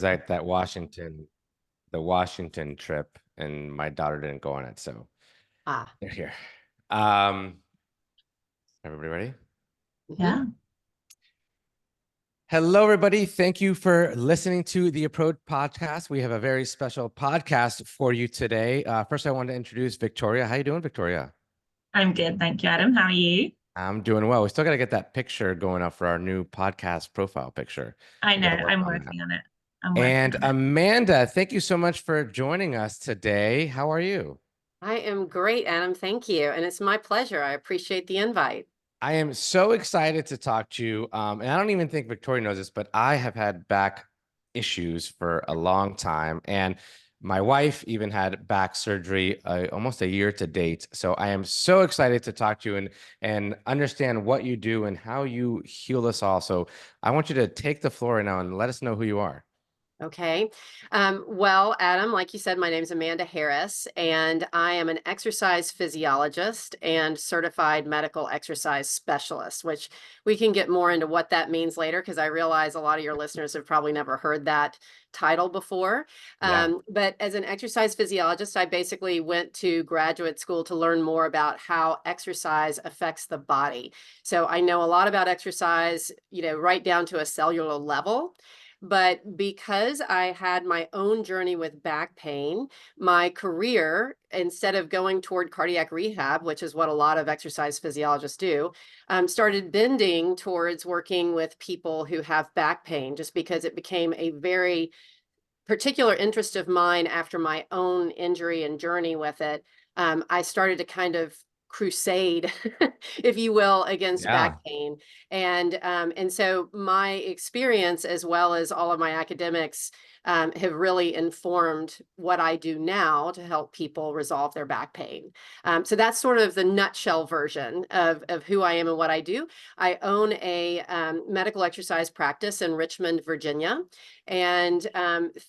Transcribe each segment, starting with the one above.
at the Washington trip, and my daughter didn't go on it, so Ah, they're here. Um, Everybody ready? mhm. Yeah. Hello, everybody. Thank you for listening to the Approach podcast. We have a very special podcast for you today. First, I want to introduce Victoria. How you doing, Victoria? I'm good. Thank you, Adam. How are you? I'm doing well. We still got to get that picture going up for our new podcast profile picture. I We know. got to work I'm on that. working on it. I'm working And on it. Amanda, thank you so much for joining us today. How are you? I am great, Adam. Thank you. And it's my pleasure. I appreciate the invite. I am so excited to talk to you. And I don't even think Victoria knows this, but I have had back issues for a long time. And my wife even had back surgery almost a year to date. So I am so excited to talk to you and understand what you do and how you heal us all. So I want you to take the floor right now and let us know who you are. Okay. Well, Adam, like you said, my name is Amanda Harris, and I am an exercise physiologist and certified medical exercise specialist, which we can get more into what that means later because I realize a lot of your listeners have probably never heard that title before. Yeah. But as an exercise physiologist, I basically went to graduate school to learn more about how exercise affects the body. So I know a lot about exercise, right down to a cellular level. But because I had my own journey with back pain, my career, instead of going toward cardiac rehab, which is what a lot of exercise physiologists do, started bending towards working with people who have back pain, just because it became a very particular interest of mine after my own injury and journey with it. I started to kind of crusade, if you will, against Yeah. back pain. And so my experience, as well as all of my academics, have really informed what I do now to help people resolve their back pain. So that's sort of the nutshell version of who I am and what I do. I own a medical exercise practice in Richmond, Virginia. And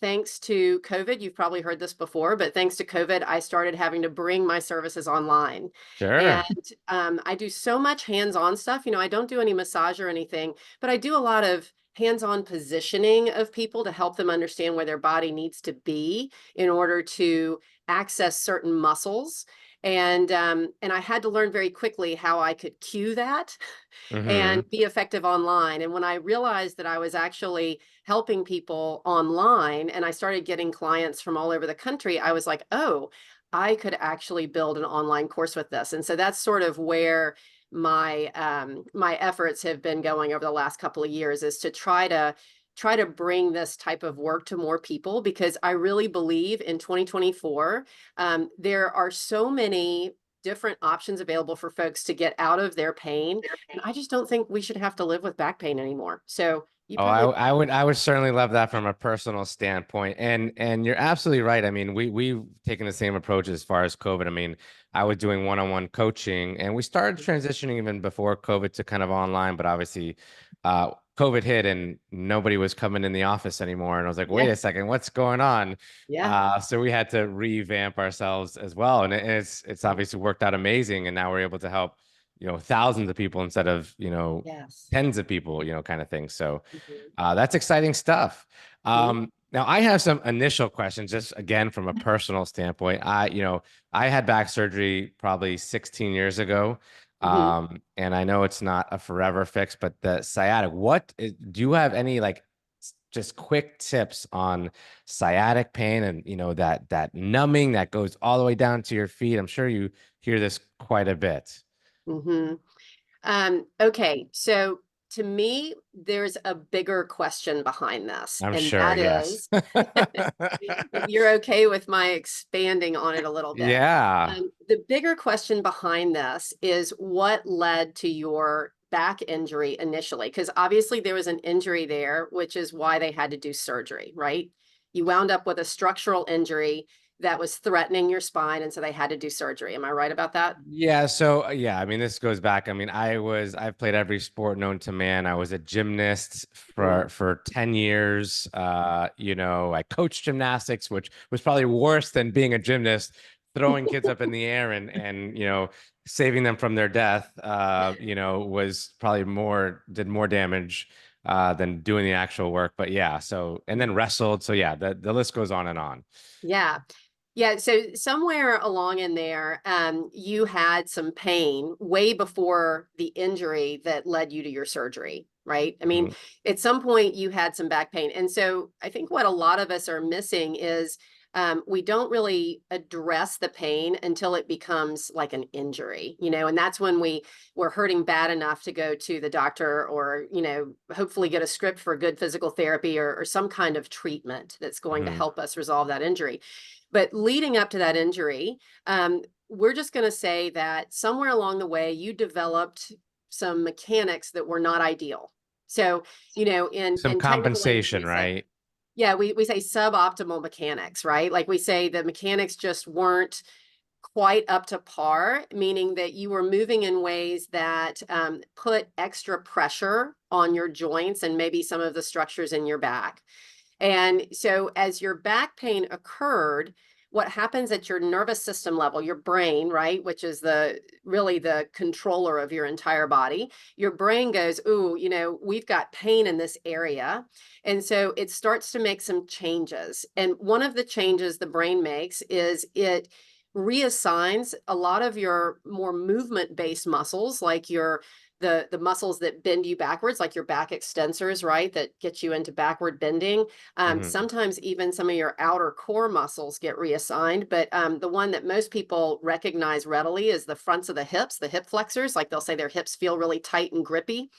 thanks to COVID, you've probably heard this before, but thanks to COVID, I started having to bring my services online. And Sure. I do so much hands-on stuff. I don't do any massage or anything, but I do a lot of hands-on positioning of people to help them understand where their body needs to be in order to access certain muscles. And I had to learn very quickly how I could cue that and Hmm. be effective online. And when I realized that I was actually helping people online and I started getting clients from all over the country, I was like, oh, I could actually build an online course with this. And so that's sort of where my efforts have been going over the last couple of years, is to try to bring this type of work to more people, because I really believe in 2024, there are so many different options available for folks to get out of their pain. And I just don't think we should have to live with back pain anymore. So you Oh, probably, I would certainly love that from a personal standpoint. And you're absolutely right. I mean, we've taken the same approach as far as COVID. I mean, I was doing one-on-one coaching and we started transitioning even before COVID to kind of online, but obviously COVID hit and nobody was coming in the office anymore. And I was like, wait yeah, a second, what's going on? yeah, So we had to revamp ourselves as well. And it's yeah, obviously worked out amazing. And now we're able to help, thousands of people instead of, yes. tens of people, kind of thing. So Mhm. that's exciting stuff. Mhm. Now I have some initial questions, just again from a personal standpoint. I had back surgery probably 16 years ago. Mhm. And I know it's not a forever fix, but the sciatic, do you have any like just quick tips on sciatic pain and that numbing that goes all the way down to your feet? I'm sure you hear this quite a bit. Mhm. Okay, so to me, there's a bigger question behind this, I'm and sure, that yes. is, if you're okay with my expanding on it a little bit. Yeah. The bigger question behind this is what led to your back injury initially? Because obviously there was an injury there, which is why they had to do surgery, right? You wound up with a structural injury that was threatening your spine, and so they had to do surgery. Am I right about that? Yeah, so yeah, I mean this goes back. I mean, I've played every sport known to man. I was a gymnast Mhm. for 10 years. I coached gymnastics, which was probably worse than being a gymnast, throwing kids up in the air and saving them from their death, was probably did more damage than doing the actual work. But yeah, so, and then wrestled. So yeah, the list goes on and on. Yeah. Yeah, so somewhere along in there, you had some pain way before the injury that led you to your surgery, right? I mean, Mhm. at some point you had some back pain. And so I think what a lot of us are missing is we don't really address the pain until it becomes like an injury, and that's when we're hurting bad enough to go to the doctor or, hopefully get a script for good physical therapy or some kind of treatment that's going to Mhm. help us resolve that injury. But leading up to that injury, we're just going to say that somewhere along the way, you developed some mechanics that were not ideal. So, Some in technical language, compensation, we say, right? yeah, we say suboptimal mechanics, right? Like we say the mechanics just weren't quite up to par, meaning that you were moving in ways that put extra pressure on your joints and maybe some of the structures in your back. And so as your back pain occurred, what happens at your nervous system level, your brain, right, which is really the controller of your entire body, your brain goes, ooh, we've got pain in this area. And so it starts to make some changes. And one of the changes the brain makes is it reassigns a lot of your more movement-based muscles, like the muscles that bend you backwards, like your back extensors, right, that get you into backward bending. Mhm. Sometimes even some of your outer core muscles get reassigned, but the one that most people recognize readily is the fronts of the hips, the hip flexors. Like they'll say their hips feel really tight and grippy.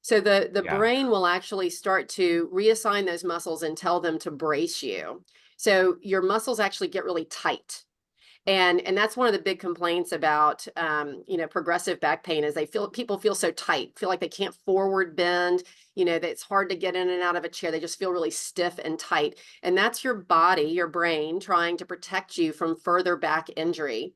So the Yeah. brain will actually start to reassign those muscles and tell them to brace you. So your muscles actually get really tight. And that's one of the big complaints about progressive back pain is people feel so tight, feel like they can't forward bend, that it's hard to get in and out of a chair. They just feel really stiff and tight. And that's your body, your brain trying to protect you from further back injury.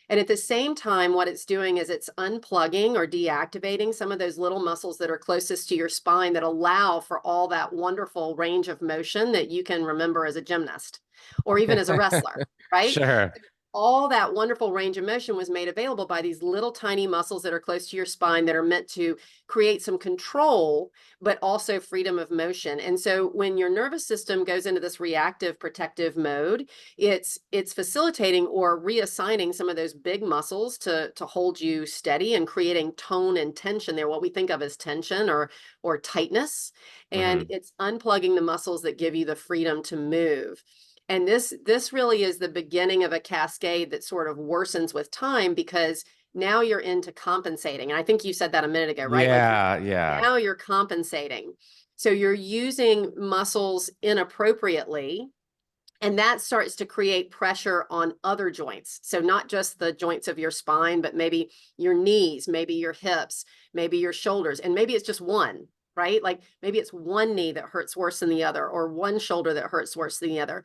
And at the same time, what it's doing is it's unplugging or deactivating some of those little muscles that are closest to your spine that allow for all that wonderful range of motion that you can remember as a gymnast or even as a wrestler, right? Sure. All that wonderful range of motion was made available by these little tiny muscles that are close to your spine that are meant to create some control, but also freedom of motion. And so when your nervous system goes into this reactive protective mode, it's facilitating or reassigning some of those big muscles to hold you steady and creating tone and tension there, what we think of as tension or tightness. And Mhm. it's unplugging the muscles that give you the freedom to move. And this really is the beginning of a cascade that sort of worsens with time because now you're into compensating. And I think you said that a minute ago, right? Like Yeah, yeah, now you're compensating. So you're using muscles inappropriately, and that starts to create pressure on other joints. So not just the joints of your spine, but maybe your knees, maybe your hips, maybe your shoulders, and maybe it's just one, right? Like maybe it's one knee that hurts worse than the other, or one shoulder that hurts worse than the other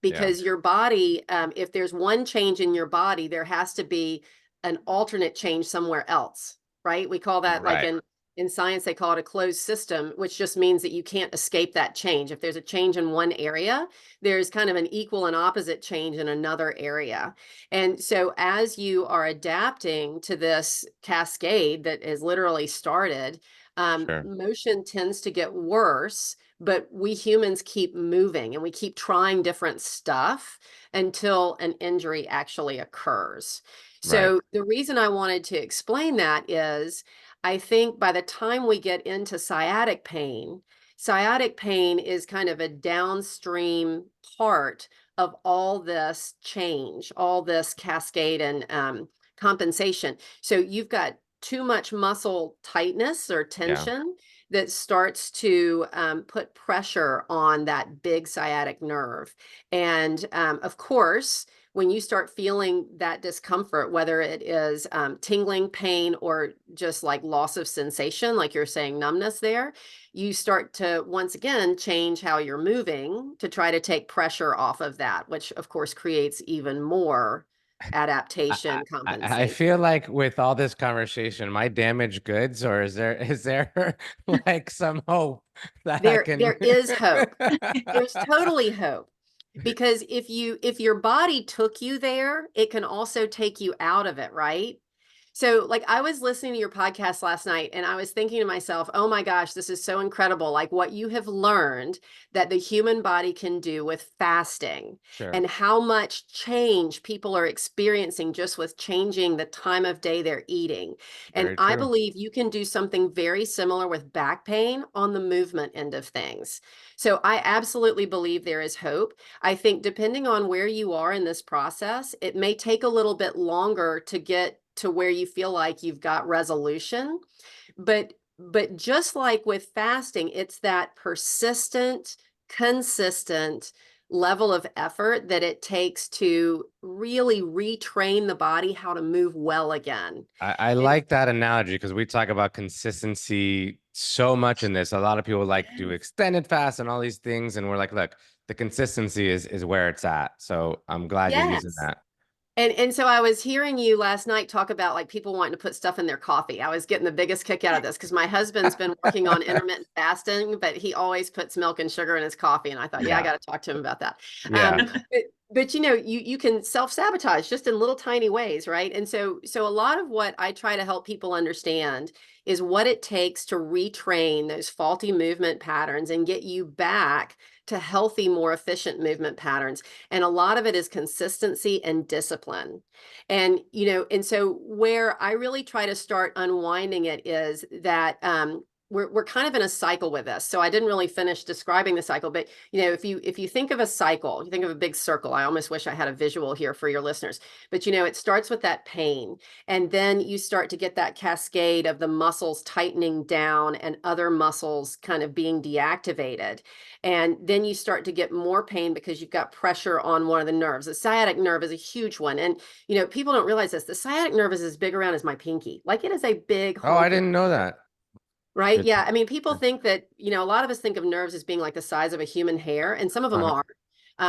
yeah. because your body, if there's one change in your body, there has to be an alternate change somewhere else, right? We call that like Right. in science, they call it a closed system, which just means that you can't escape that change. If there's a change in one area, there's kind of an equal and opposite change in another area. And so as you are adapting to this cascade that is literally started, Sure. motion tends to get worse, but we humans keep moving and we keep trying different stuff until an injury actually occurs. Right. So the reason I wanted to explain that is I think by the time we get into sciatic pain is kind of a downstream part of all this change, all this cascade and compensation. So you've got too much muscle tightness or Yeah. tension that starts to put pressure on that big sciatic nerve. And of course, when you start feeling that discomfort, whether it is tingling pain or just like loss of sensation, like you're saying numbness there, you start to once again change how you're moving to try to take pressure off of that, which of course creates even more I, adaptation I compensation. feel like with all this conversation, my damaged goods, or is there like some hope that I There can is hope. There's totally hope. Because if your body took you there, it can also take you out of it, right? So, like, I was listening to your podcast last night and I was thinking to myself, oh my gosh, this is so incredible. Like, what you have learned that the human body can do with fasting Sure. and how much change people are experiencing just with changing the time of day they're eating. And Very I true. believe you can do something very similar with back pain on the movement end of things. So, I absolutely believe there is hope. I think depending on where you are in this process, it may take a little bit longer to get to where you feel like you've got resolution. But just like with fasting, it's that persistent, consistent level of effort that it takes to really retrain the body how to move well again. I And like that analogy because we talk about consistency so much in this. A lot of people like do yes, extended fast and all these things, and we're like, look, the consistency is where it's at. So I'm glad you're using yes. that. And so I was hearing you last night talk about like people wanting to put stuff in their coffee. I was getting the biggest kick out of this because my husband's been working on intermittent fasting, but he always puts milk and sugar in his coffee. And I thought, yeah, I Yeah. got to talk to him about that. Yeah. But you know, you can self-sabotage just in little tiny ways, right? And so a lot of what I try to help people understand is what it takes to retrain those faulty movement patterns and get you back to healthy, more efficient movement patterns. And a lot of it is consistency and discipline. And, you know, and so where I really try to start unwinding it is that we're kind of in a cycle with this. So I didn't really finish describing the cycle, but you know, if you think of a cycle, you think of a big circle. I almost wish I had a visual here for your listeners. But you know, it starts with that pain, and then you start to get that cascade of the muscles tightening down and other muscles kind of being deactivated. And then you start to get more pain because you've got pressure on one of the nerves. The sciatic nerve is a huge one. And, you know, people don't realize this. The sciatic nerve is as big around as my pinky. Like it is a big Oh, I honking, didn't know that. right? Good. Yeah. I mean, people think that, you know, a lot of us think of nerves as being like the size of a human hair, and some of them Uh-huh. are.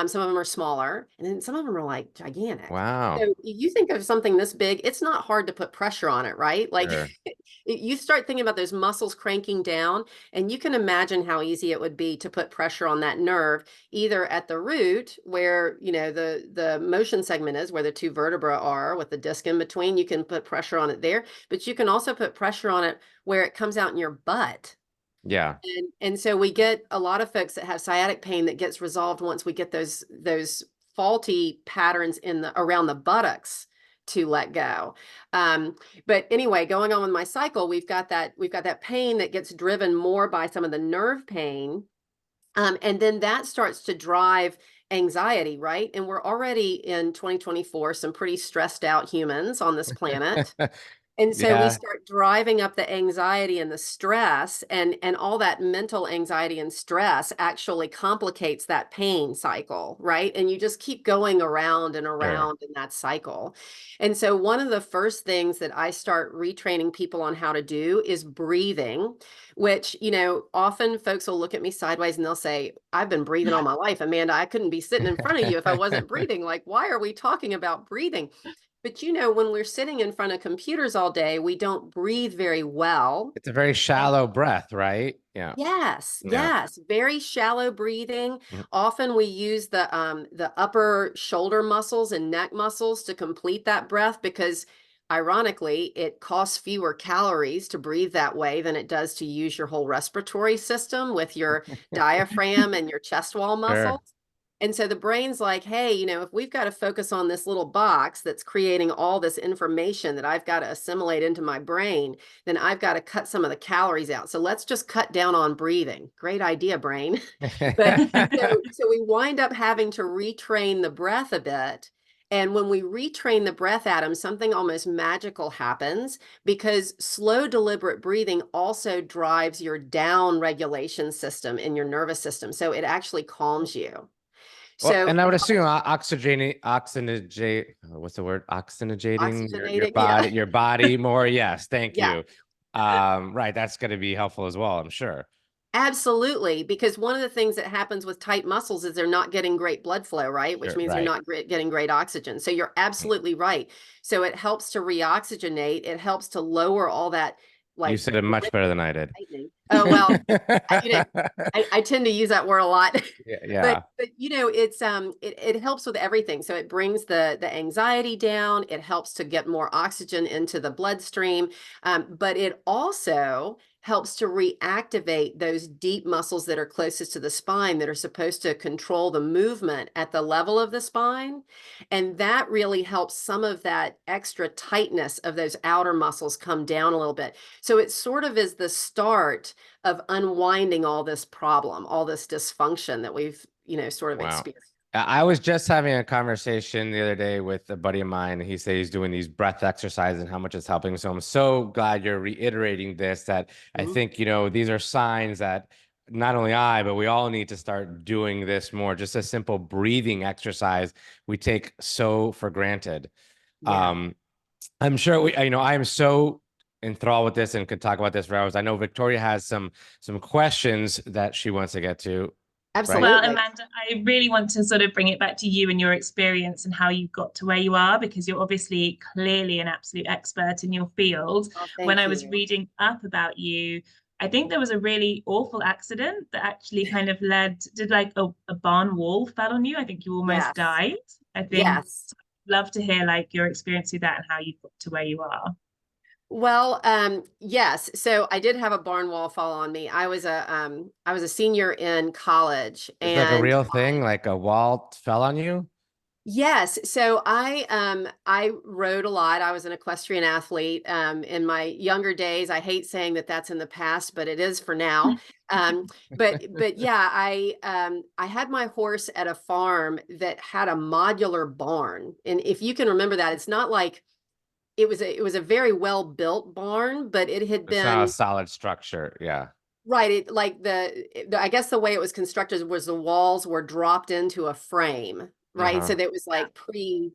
Some of them are smaller, and then some of them are like gigantic. Wow. So you think of something this big, it's not hard to put pressure on it, right? Like Sure. you start thinking about those muscles cranking down, and you can imagine how easy it would be to put pressure on that nerve, either at the root where, you know, the motion segment is, where the two vertebrae are with the disc in between. You can put pressure on it there, but you can also put pressure on it where it comes out in your butt. Yeah. And so we get a lot of folks that have sciatic pain that gets resolved once we get those faulty patterns in the around the buttocks to let go. But anyway, going on with my cycle, we've got that pain that gets driven more by some of the nerve pain. And then that starts to drive anxiety, right? And we're already in 2024, some pretty stressed out humans on this planet. And so we Yeah. start driving up the anxiety and the stress, and all that mental anxiety and stress actually complicates that pain cycle, right? And you just keep going around and Sure. around in that cycle. And so one of the first things that I start retraining people on how to do is breathing, which, you know, often folks will look at me sideways and they'll say, I've been breathing all my life, Amanda. I couldn't be sitting in front of you if I wasn't breathing. Like, why are we talking about breathing? But you know, when we're sitting in front of computers all day, we don't breathe very well. It's a very And shallow breath, right? Yeah. yes, Yeah. yes, very shallow breathing. Mhm. Often we use the upper shoulder muscles and neck muscles to complete that breath because ironically, it costs fewer calories to breathe that way than it does to use your whole respiratory system with your diaphragm and your chest wall muscles. Sure. And so the brain's like, hey, you know, if we've got to focus on this little box that's creating all this information that I've got to assimilate into my brain, then I've got to cut some of the calories out. So let's just cut down on breathing. Great idea, brain. But so we wind up having to retrain the breath a bit. And when we retrain the breath, Adam, something almost magical happens because slow, deliberate breathing also drives your down regulation system in your nervous system. So it actually calms you. Well, So and I would assume what's the word? Oxygenating your oxygenating, yeah, body more. Yes, thank yeah, you. Right, that's going to be helpful as well, I'm sure. absolutely. Because one of the things that happens with tight muscles is they're not getting great blood flow, right? Which Sure, means they're right. not getting great oxygen. So you're absolutely right. So it helps to reoxygenate. It helps to lower all that You like said it much better than I did. tightening. Oh, well, you know, I tend to use that word a lot. Yeah. But it helps with everything. So it brings the anxiety down. It helps to get more oxygen into the bloodstream. But it also helps to reactivate those deep muscles that are closest to the spine that are supposed to control the movement at the level of the spine. And that really helps some of that extra tightness of those outer muscles come down a little bit. So it sort of is the start of unwinding all this problem, all this dysfunction that we've, sort of Wow. experienced. I was just having a conversation the other day with a buddy of mine. He said he's doing these breath exercises and how much it's helping. So I'm so glad you're reiterating this, that I Mhm. think, these are signs that not only but we all need to start doing this more. Just a simple breathing exercise we take so for granted. Yeah, Um, I'm sure I am so enthralled with this and could talk about this for hours. I know Victoria has some questions that she wants to get to, right? Well, absolutely. Amanda, I really want to sort of bring it back to you and your experience and how you got to where you are, because you're obviously clearly an absolute expert in your field. Oh, When thank I was you. reading up about you, I think there was a really awful accident that actually kind of did like a barn wall fell on you. I think you almost Yes. died. I think, Yes. love to hear like your experience with that and how you got to where you are. Well, yes. So I did have a barn wall fall on me. I was a senior in college, It's like a and real thing, like a wall fell on you. yes. So I rode a lot. I was an equestrian athlete in my younger days. I hate saying that that's in the past, but it is for now. But yeah, I had my horse at a farm that had a modular barn. And if you can remember that, it's not like it was a very well built barn, but it had It's not a been solid structure. Yeah. right. It like I guess the way it was constructed was the walls were dropped into a frame, right? So Uh-huh. that it was like pre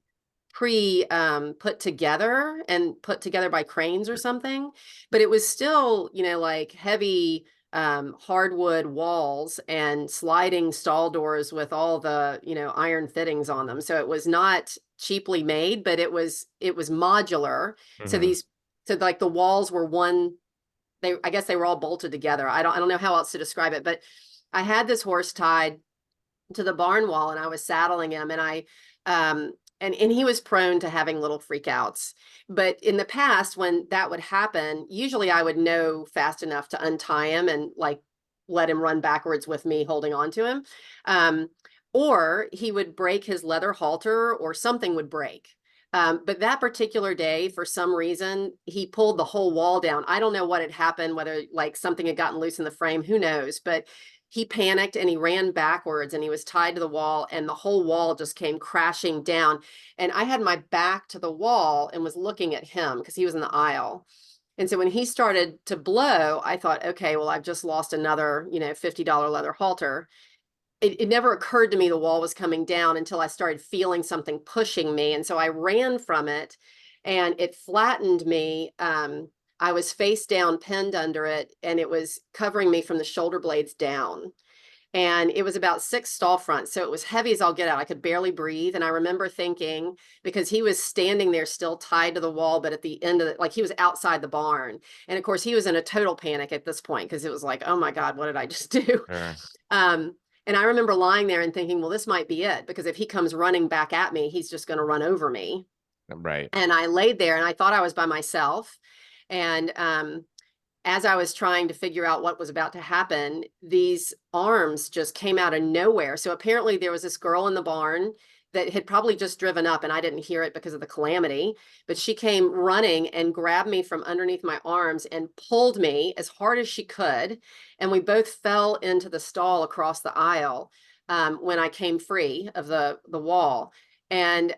put together and put together by cranes or something, but it was still, like heavy hardwood walls and sliding stall doors with all the, iron fittings on them. So it was not cheaply made, but it was modular. So Hmm. these so like the walls were one, I guess they were all bolted together. I don't know how else to describe it, but I had this horse tied to the barn wall and I was saddling him, and and he was prone to having little freakouts. But in the past, when that would happen, usually I would know fast enough to untie him and like let him run backwards with me holding on to him. Um, or he would break his leather halter or something would break. But that particular day, for some reason, he pulled the whole wall down. I don't know what had happened, whether like something had gotten loose in the frame, who knows? But he panicked and he ran backwards and he was tied to the wall and the whole wall just came crashing down. And I had my back to the wall and was looking at him because he was in the aisle. And so when he started to blow, I thought, okay, well, I've just lost another, $50 leather halter. It never occurred to me the wall was coming down until I started feeling something pushing me. And so I ran from it and it flattened me. I was face down, pinned under it, and it was covering me from the shoulder blades down. And it was about 6 stall fronts. So it was heavy as all get out. I could barely breathe. And I remember thinking, because he was standing there still tied to the wall, but at the end of it, like he was outside the barn. And of course, he was in a total panic at this point because it was like, oh my God, what did I just do? Sure. Um, and I remember lying there and thinking, well, this might be it, because if he comes running back at me, he's just going to run over me. Right. And I laid there and I thought I was by myself. And as I was trying to figure out what was about to happen, these arms just came out of nowhere. So apparently there was this girl in the barn that had probably just driven up and I didn't hear it because of the calamity, but she came running and grabbed me from underneath my arms and pulled me as hard as she could. And we both fell into the stall across the aisle when I came free of the wall. And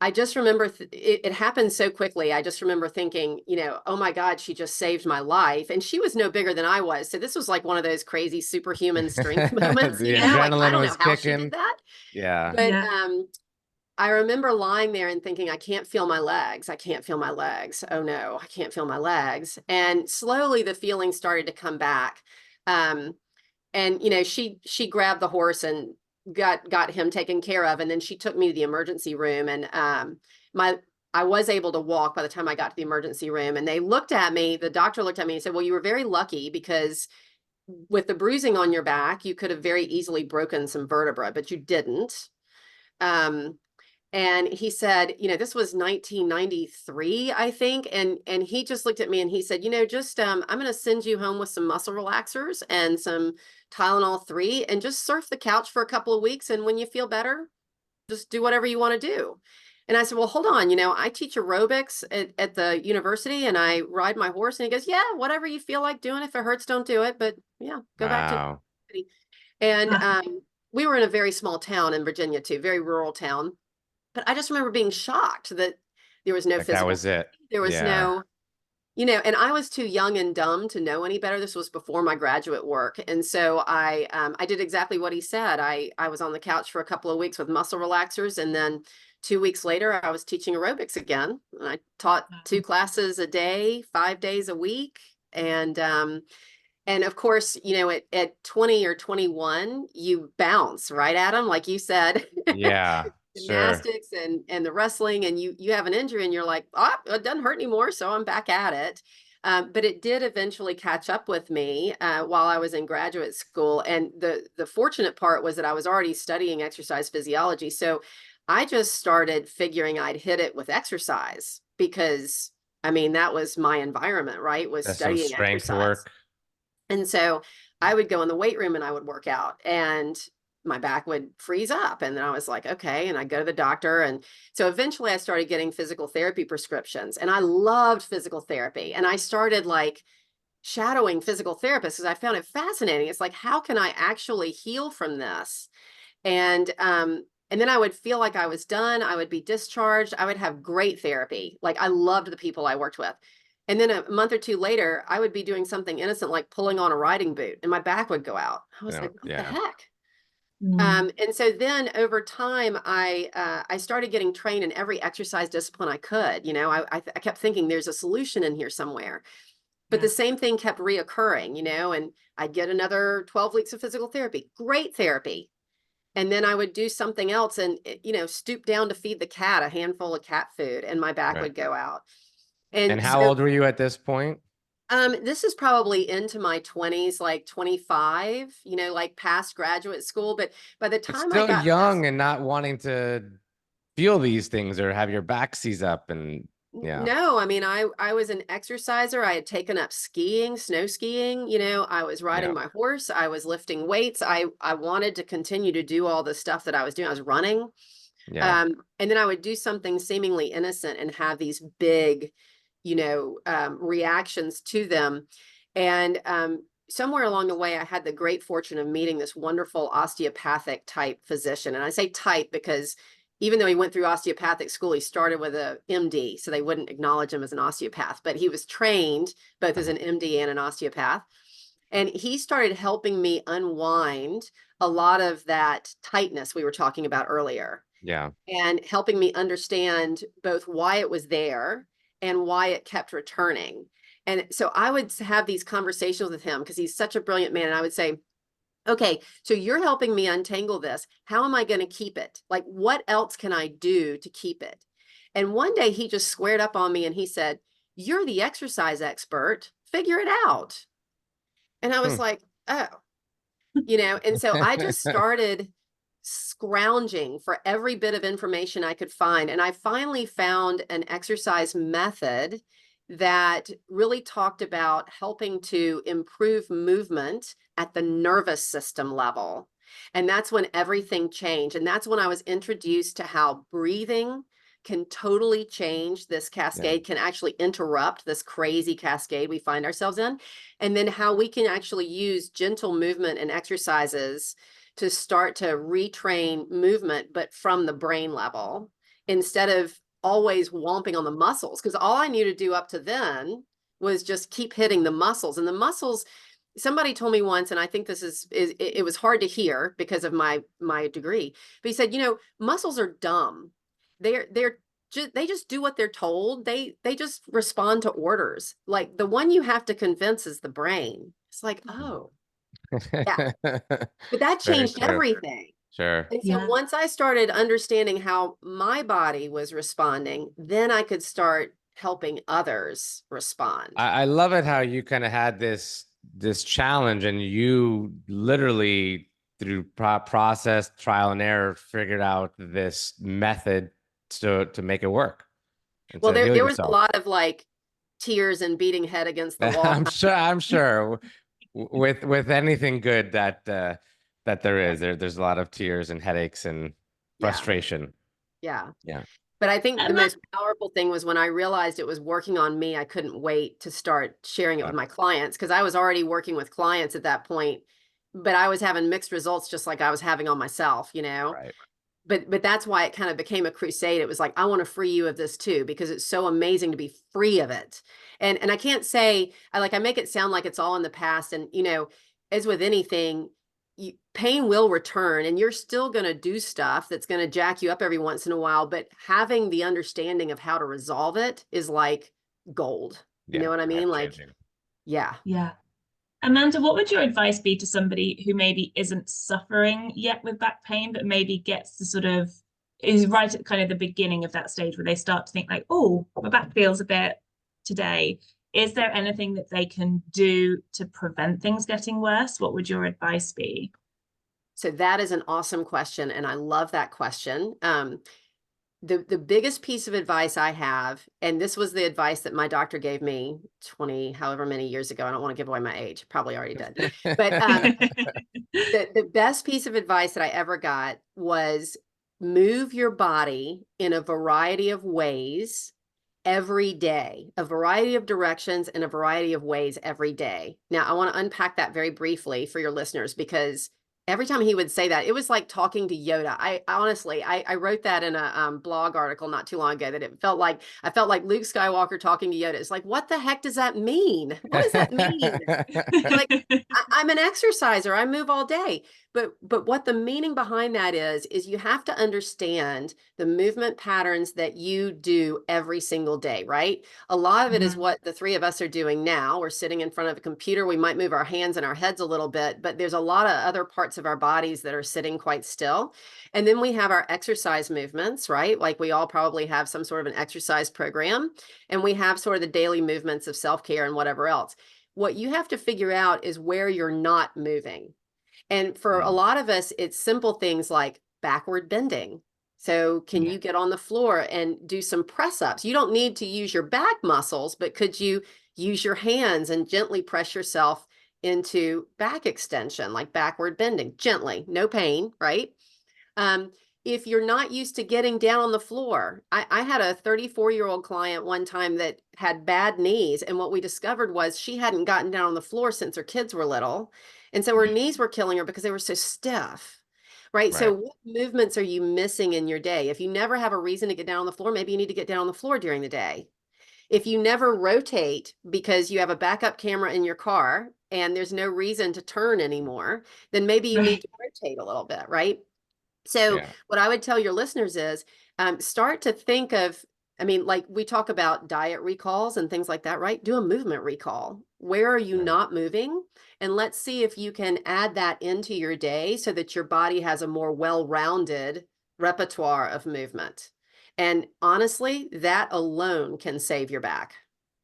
I just remember it happened so quickly. I just remember thinking, oh my God, she just saved my life. And she was no bigger than I was. So this was like one of those crazy superhuman strength moments, The like I adrenaline don't know was how she did kicking. that. Yeah. But Yeah. I remember lying there and thinking, I can't feel my legs. I can't feel my legs. Oh no, I can't feel my legs. And slowly the feeling started to come back. Um, and she grabbed the horse and got him taken care of, and then she took me to the emergency room, and my I was able to walk by the time I got to the emergency room, and they looked at me, the doctor looked at me and said, well, you were very lucky because with the bruising on your back, you could have very easily broken some vertebra, but you didn't. And he said, you know, this was 1993, I think. And he just looked at me and he said, you know, just I'm going to send you home with some muscle relaxers and some Tylenol 3 and just surf the couch for a couple of weeks. And when you feel better, just do whatever you want to do. And I said, well, hold on, you know, I teach aerobics at the university and I ride my horse. And he goes, yeah, whatever you feel like doing. If it hurts, don't do it. But yeah, go back to Wow. the city. And we were in a very small town in Virginia too, very rural town. But I just remember being shocked that there was no Like that physical was it. therapy. There was Yeah. no, you know, and I was too young and dumb to know any better. This was before my graduate work. And so I did exactly what he said. I was on the couch for a couple of weeks with muscle relaxers. And then 2 weeks later, I was teaching aerobics again. And I taught 2 classes a day, 5 days a week. And of course, you know, at 20 or 21, you bounce, right, Adam? Like you said, Yeah. Sure. gymnastics and the wrestling, and you have an injury and you're like, oh, it doesn't hurt anymore, so I'm back at it. But it did eventually catch up with me while I was in graduate school. And the fortunate part was that I was already studying exercise physiology. So I just started figuring I'd hit it with exercise because I mean, that was my environment, right? Was That's some studying strength exercise. work. And so I would go in the weight room and I would work out and my back would freeze up. And then I was like, okay. And I go to the doctor. And so eventually I started getting physical therapy prescriptions and I loved physical therapy. And I started like shadowing physical therapists because I found it fascinating. It's like, how can I actually heal from this? And then I would feel like I was done. I would be discharged. I would have great therapy. Like I loved the people I worked with. And then a month or two later, I would be doing something innocent like pulling on a riding boot and my back would go out. I was You know, like, what the yeah. heck? Mm. And so then over time, I started getting trained in every exercise discipline I could. You know, I kept thinking there's a solution in here somewhere. But Yeah. the same thing kept reoccurring, you know, and I'd get another 12 weeks of physical therapy, great therapy. And then I would do something else and, you know, stoop down to feed the cat a handful of cat food and my back Right. would go out. And And how so old were you at this point? this is probably into my 20s, like 25, you know, like past graduate school. But by the But time I still got past, young and not wanting to feel these things or have your back seize up and yeah. no, I mean, I was an exerciser. I had taken up skiing, snow skiing, you know, I was riding Yeah. my horse, I was lifting weights. I wanted to continue to do all the stuff that I was doing. I was running. Yeah. And then I would do something seemingly innocent and have these big, you know, reactions to them. And somewhere along the way, I had the great fortune of meeting this wonderful osteopathic type physician. And I say type because even though he went through osteopathic school, he started with a MD, so they wouldn't acknowledge him as an osteopath, but he was trained both as Uh-huh. an MD and an osteopath. And he started helping me unwind a lot of that tightness we were talking about earlier Yeah. and helping me understand both why it was there and why it kept returning. And so I would have these conversations with him because he's such a brilliant man. And I would say, okay, so you're helping me untangle this. How am I going to keep it? Like, what else can I do to keep it? And one day he just squared up on me and he said, you're the exercise expert. Figure it out. And I was Hmm. like, oh, you know, and so I just started scrounging for every bit of information I could find. And I finally found an exercise method that really talked about helping to improve movement at the nervous system level. And that's when everything changed. And that's when I was introduced to how breathing can totally change this Yeah. cascade, can actually interrupt this crazy cascade we find ourselves in. And then how we can actually use gentle movement and exercises to start to retrain movement, but from the brain level, instead of always womping on the muscles. Because all I knew to do up to then was just keep hitting the muscles. And the muscles, somebody told me once, and I think this is it was hard to hear because of my degree, but he said, you know, muscles are dumb. They're they just do what they're told. They just respond to orders. Like the one you have to convince is the brain. It's like, oh, yeah. But that Very changed true. everything. Sure. And so Yeah. once I started understanding how my body was responding, then I could start helping others respond. I love it how you kind of had this challenge and you literally through process, trial and error, figured out this method to make it work and Well, to heal there was a yourself. lot of like tears and beating head against the wall. I'm sure with anything good that that there Yeah. is, there's a lot of tears and headaches and Yeah. frustration. Yeah. Yeah. But I think the And that, most powerful thing was when I realized it was working on me, I couldn't wait to start sharing it Yeah. with my clients because I was already working with clients at that point, but I was having mixed results just like I was having on myself, you know? Right. But that's why it kind of became a crusade. It was like, I want to free you of this too, because it's so amazing to be free of it. And I can't say I make it sound like it's all in the past. And as with anything, pain will return and you're still going to do stuff that's going to jack you up every once in a while. But having the understanding of how to resolve it is like gold. You know Yeah. what I mean? Life Like, changing. yeah. yeah. Amanda, what would your advice be to somebody who maybe isn't suffering yet with back pain, but maybe gets the sort of is right at kind of the beginning of that stage where they start to think like, oh, my back feels a bit today. Is there anything that they can do to prevent things getting worse? What would your advice be? So that is an awesome question. And I love that question. The biggest piece of advice I have, and this was the advice that my doctor gave me 20, however many years ago. I don't want to give away my age, probably already did. But the best piece of advice that I ever got was move your body in a variety of ways every day, a variety of directions in a variety of ways every day. Now, I want to unpack that very briefly for your listeners because every time he would say that, it was like talking to Yoda. I honestly, I wrote that in a blog article not too long ago that I felt like Luke Skywalker talking to Yoda. It's like, what the heck does that mean? What does that mean? Like, I'm an exerciser. I move all day. But what the meaning behind that is you have to understand the movement patterns that you do every single day, right? A lot of it is what the three of us are doing now. We're sitting in front of a computer. We might move our hands and our heads a little bit, but there's a lot of other parts of our bodies that are sitting quite still. And then we have our exercise movements, right? Like we all probably have some sort of an exercise program, and we have sort of the daily movements of self-care and whatever else. What you have to figure out is where you're not moving. And for a lot of us, it's simple things like backward bending. So can you get on the floor and do some press ups? You don't need to use your back muscles, but could you use your hands and gently press yourself into back extension, like backward bending, gently, no pain, right? Um, if you're not used to getting down on the floor, I had a 34-year-old client one time that had bad knees. And what we discovered was she hadn't gotten down on the floor since her kids were little. And so her knees were killing her because they were so stiff. Right. So Right. what movements are you missing in your day? If you never have a reason to get down on the floor, maybe you need to get down on the floor during the day. If you never rotate because you have a backup camera in your car and there's no reason to turn anymore, then maybe you need Right. to rotate a little bit, right? So Yeah. what I would tell your listeners is start to think of, I mean, like we talk about diet recalls and things like that, right? Do a movement recall. Where are you Right. not moving? And let's see if you can add that into your day so that your body has a more well-rounded repertoire of movement. And honestly, that alone can save your back.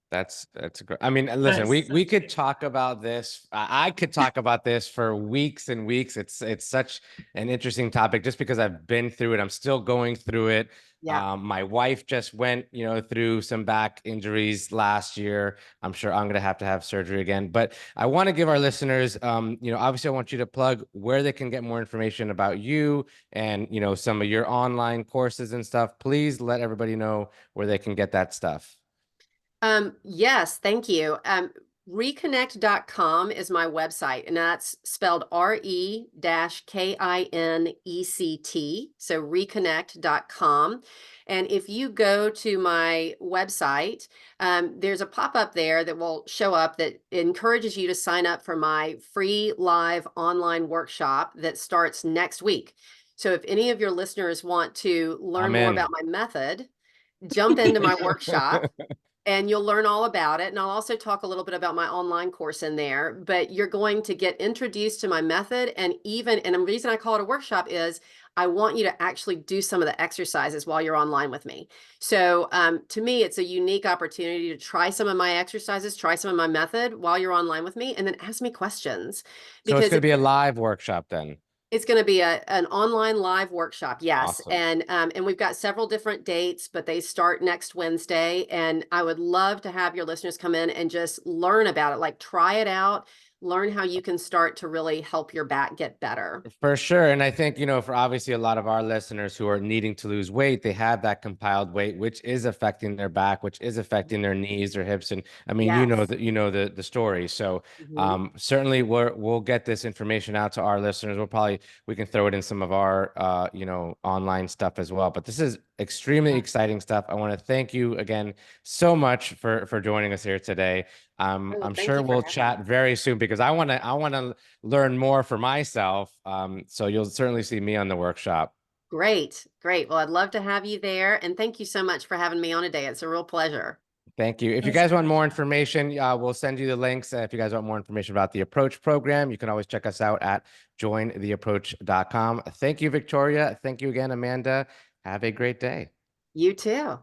That's great. I mean, listen, That's we such could good. talk about this. I could talk about this for weeks and weeks. It's such an interesting topic just because I've been through it. I'm still going through it. Yeah. My wife just went, through some back injuries last year. I'm sure I'm gonna have to have surgery again. But I want to give our listeners, obviously I want you to plug where they can get more information about you and some of your online courses and stuff. Please let everybody know where they can get that stuff. Yes, thank you. Reconnect.com is my website, and that's spelled RE-KINECT. So reconnect.com. And if you go to my website, there's a pop-up there that will show up that encourages you to sign up for my free live online workshop that starts next week. So if any of your listeners want to learn I'm more in. about my method, jump into my workshop. and you'll learn all about it. And I'll also talk a little bit about my online course in there, but you're going to get introduced to my method. And the reason I call it a workshop is I want you to actually do some of the exercises while you're online with me. So to me, it's a unique opportunity to try some of my exercises, try some of my method while you're online with me, and then ask me questions. So it's Because going to be a live workshop then. it's going to be an online live workshop, yes. Awesome. And we've got several different dates, but they start next Wednesday. And I would love to have your listeners come in and just learn about it, like try it out, learn how you can start to really help your back get better. For sure. And I think, for obviously a lot of our listeners who are needing to lose weight, they have that compiled weight, which is affecting their back, which is affecting their knees, their hips. And I mean, Yes. the story. So Mhm. certainly we'll get this information out to our listeners. We can throw it in some of our, online stuff as well. But this is extremely exciting stuff. I want to thank you again so much for joining us here today. Oh, I'm thank sure you for we'll having me. chat very soon because I want to learn more for myself. So you'll certainly see me on the workshop. Great, great. Well, I'd love to have you there. And thank you so much for having me on today. It's a real pleasure. Thank you. If you That's guys want great. more information, we'll send you the links. If you guys want more information about the Approach program, you can always check us out at jointheapproach.com. Thank you, Victoria. Thank you again, Amanda. Have a great day. You too.